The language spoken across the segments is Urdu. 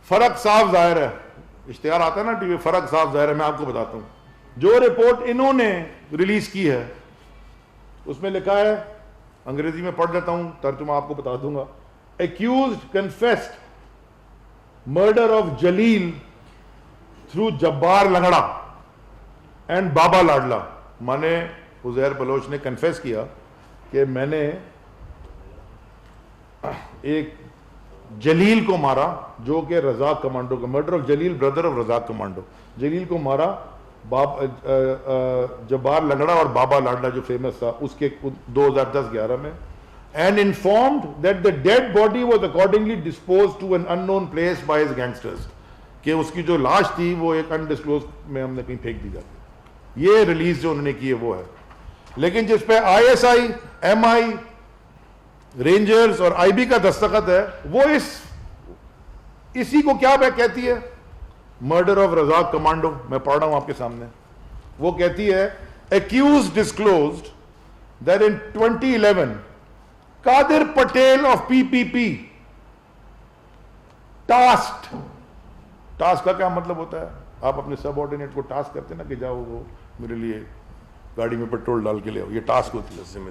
فرق صاف ظاہر ہے, اشتہار آتا ہے نا ٹی وی, فرق صاف ظاہر ہے. میں آپ کو بتاتا ہوں جو رپورٹ انہوں نے ریلیز کی ہے اس میں لکھا ہے, انگریزی میں پڑھ لیتا ہوں, ترجمہ آپ کو بتا دوں گا. Accused confessed murder of Jalil through Jabbar Langda and Baba Ladla. مانے عزیر بلوچ نے کنفیس کیا کہ میں نے ایک جلیل کو مارا جو کہ رزاق کمانڈو کا, murder of Jalil brother of Razzaq commando, Jalil کو مارا جبار لنگڑا اور بابا لاڈلا جو فیمس تھا اس کے 2010-11 میں. And informed that the dead body was accordingly disposed to an unknown place by his gangsters. کہ اس کی جو لاش تھی وہ ایک undisclosed میں ہم نے کہیں پھینک دی جاتی. یہ ریلیز جو انہوں نے کی ہے وہ ہے. لیکن جس پہ ISI, MI, رینجرز اور IB کا دستخط ہے وہ اسی کو کیا کہتی ہے, مرڈر آف رزاق کمانڈو. میں پڑھ رہا ہوں آپ کے سامنے. وہ کہتی ہے accused disclosed that in 2011 Qadir Patel of PPP task کا کیا مطلب ہوتا ہے, آپ اپنے سب آرڈینیٹ کو ٹاسک کرتے ہیں نا کہ جاؤ وہ میرے لیے گاڑی میں پیٹرول ڈال کے لے آؤ, یہ ٹاسک ہوتی ہے, ذمہ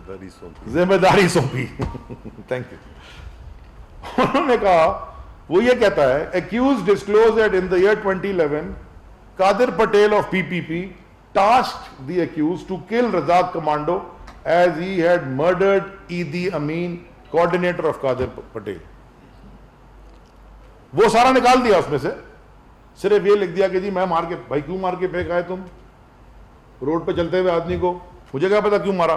داری سونپی. Thank you. انہوں نے کہا, وہ یہ کہتا ہے accused disclosed that in the year 2011 Qadir Patel of PPP tasked the accused to kill Razak Commando as he had murdered Idi Amin, coordinator of Qadir Patel. وہ سارا نکال دیا اس میں سے, صرف یہ لکھ دیا کہ جی میں مار کے, بھائی کیوں مار کے پھینک آئے تم روڈ پہ چلتے ہوئے آدمی کو, مجھے کیا پتا کیوں مارا.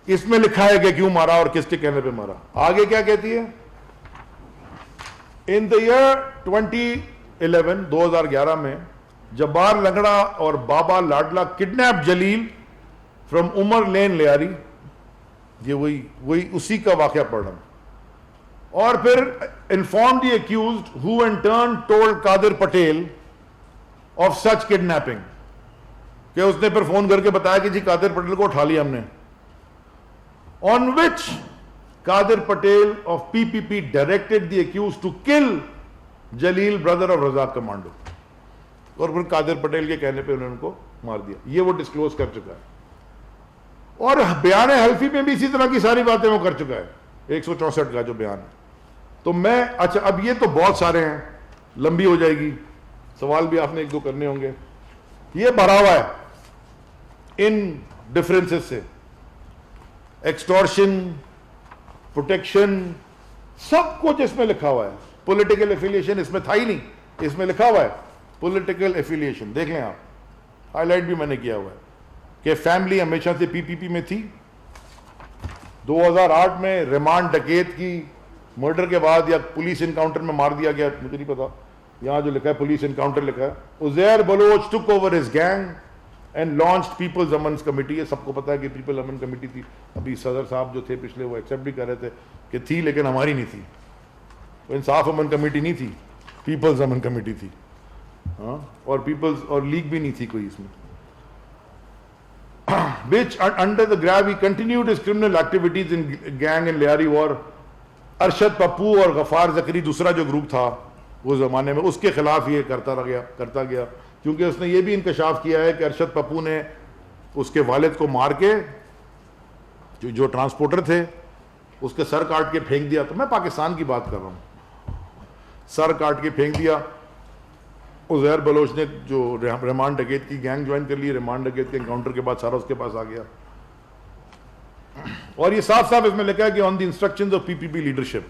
اس میں لکھا ہے کہ کیوں مارا اور کس کے کہنے پہ مارا. آگے کیا کہتی ہے, ان the year 2011 میں جبار لنگڑا اور بابا لاڈلا کڈنیپ جلیل فرام عمر لین لیاری. یہ وہی اسی کا واقعہ پڑھ رہا ہوں. اور پھر inform the accused who in turn told Qadir Patel of such kidnapping, کہ اس نے پھر فون کر کے بتایا کہ جی قادر پٹیل کو اٹھا لیا ہم نے. on which Qadir Patel of PPP directed the accused to kill Jalil brother of Razak commando. اور پھر قادر پٹیل کے کہنے پہ انہوں نے ان کو مار دیا. یہ وہ ڈسکلوز کر چکا ہے. اور بیان حلفی میں بھی اسی طرح کی ساری باتیں وہ کر چکا ہے, 164 کا جو بیان ہے. تو میں اچھا اب یہ تو بہت سارے ہیں, لمبی ہو جائے گی, سوال بھی آپ نے ایک دو کرنے ہوں گے. یہ بھرا ہوا ہے ان ڈفرینسز سے, ایکسٹورشن, پروٹیکشن, سب کچھ اس میں لکھا ہوا ہے. پولیٹیکل ایفیلیشن اس میں تھا ہی نہیں, اس میں لکھا ہوا ہے پولیٹیکل ایفیلیشن. دیکھ لیں آپ, ہائی لائٹ بھی میں نے کیا ہوا ہے کہ فیملی ہمیشہ سے PPP میں تھی. 2008 میں ریمانڈ ڈکیت کی مرڈر کے بعد یا پولیس انکاؤنٹر میں مار دیا گیا, مجھے نہیں پتا, یہاں جو لکھا ہے پولیس انکاؤنٹر لکھا ہے. Uzair Baloch took over his gang and launched peoples Aman committee. یہ سب کو پتا ہے کہ پیپل امن کمیٹی تھی. ابھی صدر صاحب جو تھے پچھلے وہ ایکسیپٹ بھی کر رہے تھے کہ تھی, لیکن ہماری نہیں تھی. انصاف امن کمیٹی نہیں تھی, پیپلز امن کمیٹی تھی. ہاں, اور پیپلز اور لیگ بھی نہیں تھی کوئی اس میں. which under the grab he continued his criminal activities in gang and Liari war. Arshad Pappu اور غفار زکری دوسرا جو گروپ تھا وہ زمانے میں, اس کے خلاف یہ کرتا گیا کیونکہ اس نے یہ بھی انکشاف کیا ہے کہ ارشد پپو نے اس کے والد کو مار کے جو ٹرانسپورٹر تھے اس کے سر کاٹ کے پھینک دیا. تو میں پاکستان کی بات کر رہا ہوں, سر کاٹ کے پھینک دیا. عزیر بلوچ نے جو ریمانڈ ڈکیت کی گینگ جوائن کر لی, ریمانڈ ڈکیت کے انکاؤنٹر کے بعد سارا اس کے پاس آ گیا. اور یہ صاف صاف اس میں لکھا ہے کہ آن دی انسٹرکشنز آف PPP لیڈرشپ.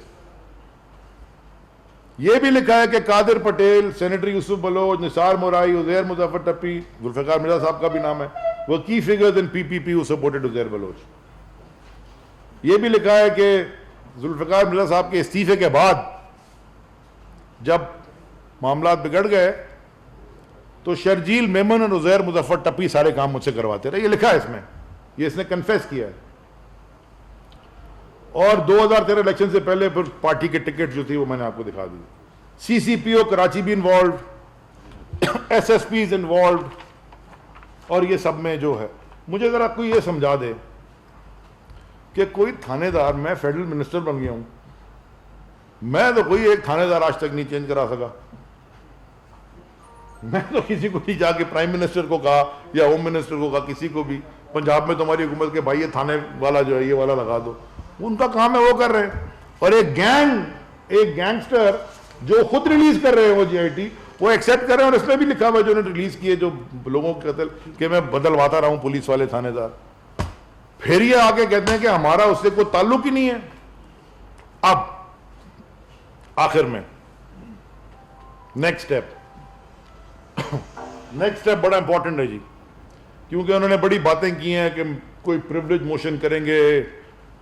یہ بھی لکھا ہے کہ قادر پٹیل, سینیٹر یوسف بلوچ, نثار مورائی, عزیر مظفر ٹپی, ذوالفقار مرزا صاحب کا بھی نام ہے, وہ کی figures in PPP who supported Uzair Baloch. یہ بھی لکھا ہے کہ ذوالفقار مرزا صاحب کے استعفے کے بعد جب معاملات بگڑ گئے تو شرجیل میمن اور عزیر مظفر ٹپی سارے کام مجھ سے کرواتے رہے. یہ لکھا ہے اس میں, یہ اس نے کنفیس کیا ہے. اور 2013 الیکشن سے پہلے پھر پارٹی کے ٹکٹ جو تھی وہ میں نے آپ کو دکھا دی. CCPO کراچی بھی انوالوڈ, SSPs انوالوڈ, اور یہ سب میں جو ہے. مجھے ذرا کوئی یہ سمجھا دے کہ کوئی تھانے دار, میں فیڈرل منسٹر بن گیا ہوں, میں تو کوئی ایک تھانے دار آج تک نہیں چینج کرا سکا. میں تو کسی کو نہیں جا کے پرائم منسٹر کو کہا یا ہوم منسٹر کو کہا, کسی کو بھی پنجاب میں تمہاری حکومت کے بھائی یہ تھانے والا جو ہے یہ والا لگا دو, ان کا کام ہے وہ کر رہے ہیں. اور ایک گینگسٹر جو خود ریلیز کر رہے ہیں وہ جی آئی ٹی, وہ ایکسیپٹ کر رہے ہیں, اور اس میں بھی لکھا ہوا جو انہوں نے ریلیز کیے جو لوگوں کے قتل کہ میں بدلواتا رہا ہوں پولیس والے تھانے دار. پھر یہ آگے کہتے ہیں کہ ہمارا اس سے کوئی تعلق ہی نہیں ہے. اب آخر میں نیکسٹ اسٹیپ بڑا امپورٹنٹ ہے جی, کیونکہ انہوں نے بڑی باتیں کی ہیں کہ کوئی پریولیج موشن کریں گے,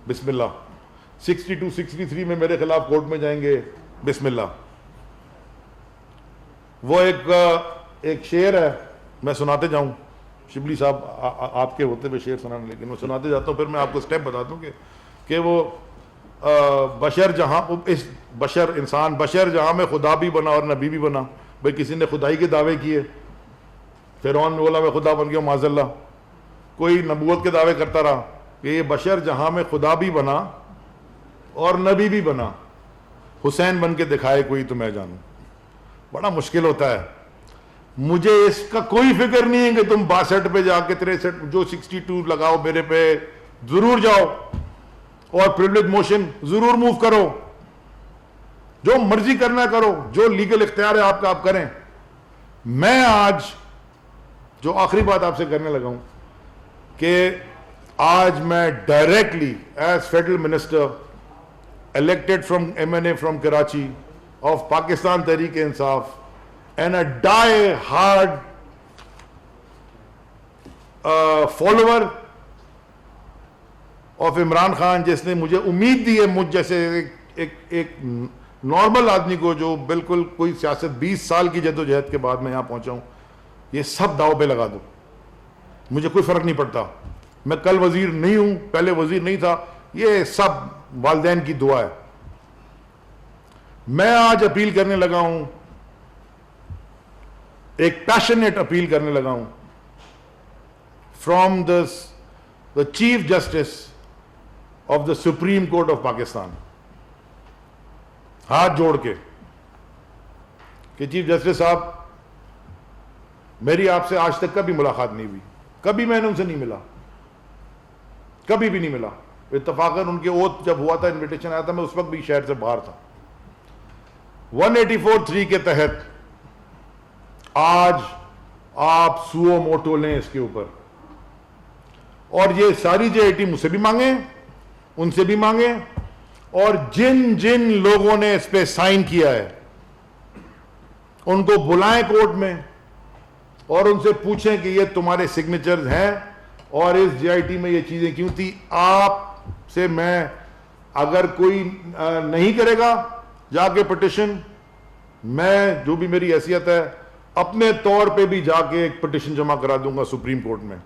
بسم اللہ. 62 63 میں میرے خلاف کورٹ میں جائیں گے, بسم اللہ. وہ ایک شعر ہے, میں سناتے جاؤں, شبلی صاحب آپ کے ہوتے ہوئے شعر سنانے, لیکن میں سناتے جاتا ہوں, پھر میں آپ کو اسٹیپ بتا دوں کہ وہ بشر جہاں انسان بشر جہاں میں خدا بھی بنا اور نبی بھی بنا. بھئی کسی نے خدائی کے دعوے کیے, فرعون نے بولا میں خدا بن گیا معاذ اللہ. کوئی نبوت کے دعوے کرتا رہا کہ یہ بشر جہاں میں خدا بھی بنا اور نبی بھی بنا, حسین بن کے دکھائے کوئی تو میں جانوں. بڑا مشکل ہوتا ہے. مجھے اس کا کوئی فکر نہیں ہے کہ تم 62 پہ جا کے 63 جو 62 لگاؤ میرے پہ, ضرور جاؤ اور پریولیج موشن ضرور موو کرو, جو مرضی کرنا کرو, جو لیگل اختیار ہے آپ کا آپ کریں. میں آج جو آخری بات آپ سے کرنے لگا ہوں کہ آج میں directly as federal minister elected from MNA from Karachi of Pakistan Tehreek-e-Insaf and a die-hard follower of Imran Khan, جس نے مجھے امید دی ہے مجھ جیسے ایک نارمل آدمی کو جو بالکل کوئی سیاست 20 سال کی جدوجہد کے بعد میں یہاں پہنچا ہوں, یہ سب داؤ پہ لگا دو, مجھے کوئی فرق نہیں پڑتا. میں کل وزیر نہیں ہوں, پہلے وزیر نہیں تھا, یہ سب والدین کی دعا ہے. میں آج اپیل کرنے لگا ہوں, ایک پیشنیٹ اپیل کرنے لگا ہوں from the chief justice of the supreme court of Pakistan, ہاتھ جوڑ کے کہ چیف جسٹس صاحب, میری آپ سے آج تک کبھی ملاقات نہیں ہوئی, کبھی میں نے ان سے نہیں ملا, کبھی بھی نہیں ملا. اتفاقاً ان کے اوتھ جب ہوا تھا, انویٹیشن آیا تھا, میں اس وقت بھی شہر سے باہر تھا. 184(3) کے تحت آج آپ سو موٹو لیں اس کے اوپر, اور یہ ساری جے آئی ٹی مجھ سے بھی مانگیں, ان سے بھی مانگیں, اور جن لوگوں نے اس پہ سائن کیا ہے ان کو بلائیں کورٹ میں اور ان سے پوچھیں کہ یہ تمہارے سگنیچرز ہیں اور اس جے آئی ٹی میں یہ چیزیں کیوں تھی. آپ سے میں, اگر کوئی نہیں کرے گا جا کے پٹیشن, میں جو بھی میری حیثیت ہے اپنے طور پہ بھی جا کے ایک پٹیشن جمع کرا دوں گا سپریم کورٹ میں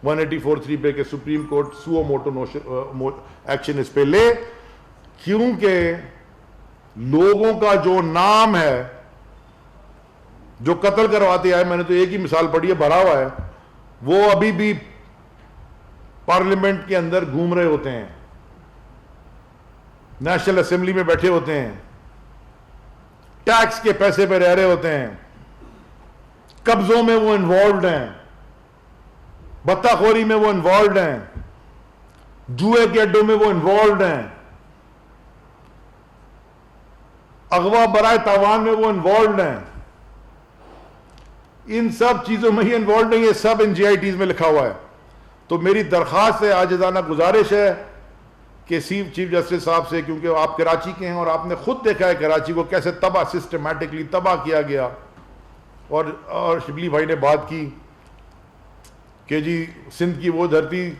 184(3) پہ کہ supreme court suo motu action اس پہ لے, کیونکہ لوگوں کا جو نام ہے جو قتل کرواتے آئے, میں نے تو ایک ہی مثال پڑھی ہے, بھرا ہوا ہے, وہ ابھی بھی پارلیمنٹ کے اندر گھوم رہے ہوتے ہیں, نیشنل اسمبلی میں بیٹھے ہوتے ہیں, ٹیکس کے پیسے پہ رہ رہے ہوتے ہیں, قبضوں میں وہ انوالوڈ ہیں, بطہ خوری میں وہ انوالوڈ ہیں, جوئے کے اڈوں میں وہ انوالوڈ ہیں, اغوا برائے تاوان میں وہ انوالوڈ ہیں. ان سب چیزوں میں ہی انوالوڈ ہیں, یہ سب ان جی آئی ٹیز میں لکھا ہوا ہے. تو میری درخواست ہے, عاجزانہ گزارش ہے کہ چیف جسٹس صاحب سے, کیونکہ آپ کراچی کے ہیں اور آپ نے خود دیکھا ہے کراچی کو کیسے تباہ, سسٹمیٹکلی تباہ کیا گیا. اور شبلی بھائی نے بات کی کہ جی سندھ کی وہ دھرتی,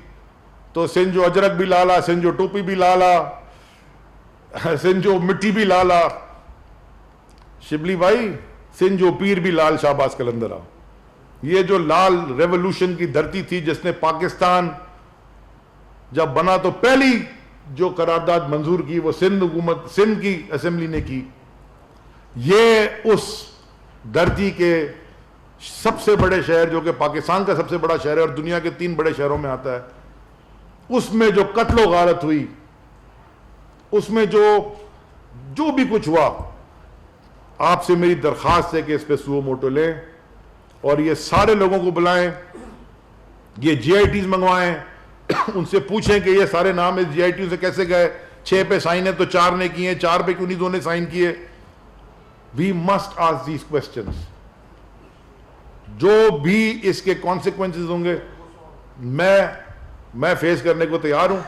تو سندھ جو اجرک بھی لالا, سندھ جو ٹوپی بھی لالا, سندھ جو مٹی بھی لالا. شبلی بھائی, سندھ جو پیر بھی لال, شہباز قلندرہ. یہ جو لال ریولوشن کی دھرتی تھی جس نے پاکستان جب بنا تو پہلی جو قرارداد منظور کی وہ سندھ کی اسمبلی نے کی. یہ اس دھرتی کے سب سے بڑے شہر, جو کہ پاکستان کا سب سے بڑا شہر ہے اور دنیا کے 3 بڑے شہروں میں آتا ہے, اس میں جو قتل و غارت ہوئی, اس میں جو جو بھی کچھ ہوا آپ سے میری درخواست ہے کہ اس پہ سو موٹو لیں اور یہ سارے لوگوں کو بلائیں, یہ جی آئی ٹیز منگوائیں, ان سے پوچھیں کہ یہ سارے نام اس جی آئی ٹیوں سے کیسے گئے, 6 پہ سائن ہے تو 4 نے کیے, 4 پہ کیوں نہیں 2 نے سائن کیے. We must ask these questions. جو بھی اس کے کانسیکوینسز ہوں گے میں فیس کرنے کو تیار ہوں.